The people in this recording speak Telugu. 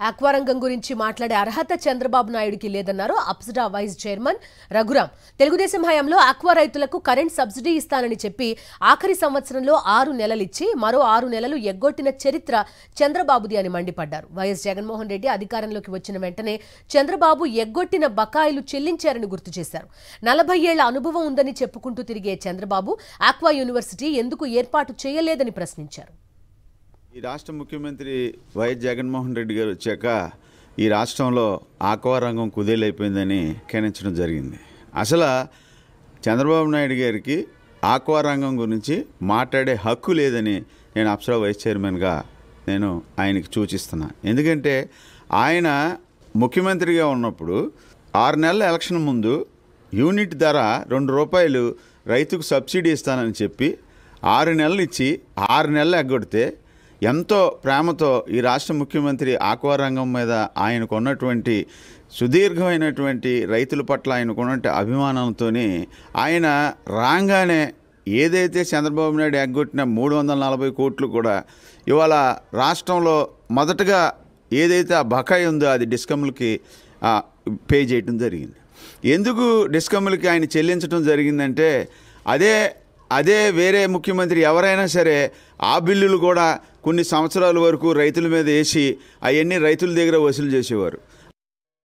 ఆక్వా రంగం గురించి మాట్లాడే అర్హత చంద్రబాబు నాయుడుకి లేదన్నారు అప్సరా వైస్ చైర్మన్ రఘురాం. తెలుగుదేశం హయాంలో ఆక్వా రైతులకు కరెంట్ సబ్సిడీ ఇస్తానని చెప్పి ఆఖరి సంవత్సరంలో 6 నెలలిచ్చి మరో 6 నెలలు ఎగ్గొట్టిన చరిత్ర చంద్రబాబుది అని మండిపడ్డారు. వైఎస్ జగన్మోహన్ రెడ్డి అధికారంలోకి వచ్చిన వెంటనే చంద్రబాబు ఎగ్గొట్టిన బకాయిలు చెల్లించారని గుర్తు చేశారు. 40 ఏళ్ల అనుభవం ఉందని చెప్పుకుంటూ తిరిగే చంద్రబాబు ఆక్వా యూనివర్సిటీ ఎందుకు ఏర్పాటు చేయలేదని ప్రశ్నించారు. ఈ రాష్ట్ర ముఖ్యమంత్రి వైఎస్ జగన్మోహన్ రెడ్డి గారు వచ్చాక ఈ రాష్ట్రంలో ఆక్వా రంగం కుదేలైపోయిందని వ్యాఖ్యానించడం జరిగింది. అసలు చంద్రబాబు నాయుడు గారికి ఆక్వా రంగం గురించి మాట్లాడే హక్కు లేదని నేను అప్సరా వైస్ చైర్మన్గా నేను ఆయనకి సూచిస్తున్నా. ఎందుకంటే ఆయన ముఖ్యమంత్రిగా ఉన్నప్పుడు 6 నెలల ఎలక్షన్ ముందు యూనిట్ ధర ₹2 రైతుకు సబ్సిడీ ఇస్తానని చెప్పి 6 నెలలు ఇచ్చి 6 నెలలు ఎగ్గొడితే ఎంతో ప్రేమతో ఈ రాష్ట్ర ముఖ్యమంత్రి ఆక్వా రంగం మీద ఆయనకున్నటువంటి సుదీర్ఘమైనటువంటి రైతుల పట్ల ఆయనకున్నటువంటి అభిమానంతో ఆయన రాగానే ఏదైతే చంద్రబాబు నాయుడు ఎగ్గొట్టిన 340 కోట్లు కూడా ఇవాళ రాష్ట్రంలో మొదటగా ఏదైతే ఆ బకాయి ఉందో అది డిస్కమ్లకి పే చేయడం జరిగింది. ఎందుకు డిస్కమ్లకి ఆయన చెల్లించడం జరిగిందంటే అదే వేరే ముఖ్యమంత్రి ఎవరైనా సరే ఆ బిల్లులు కూడా కొన్ని సంవత్సరాల వరకు రైతుల మీద వేసి అవన్నీ రైతుల దగ్గర వసూలు చేసేవారు.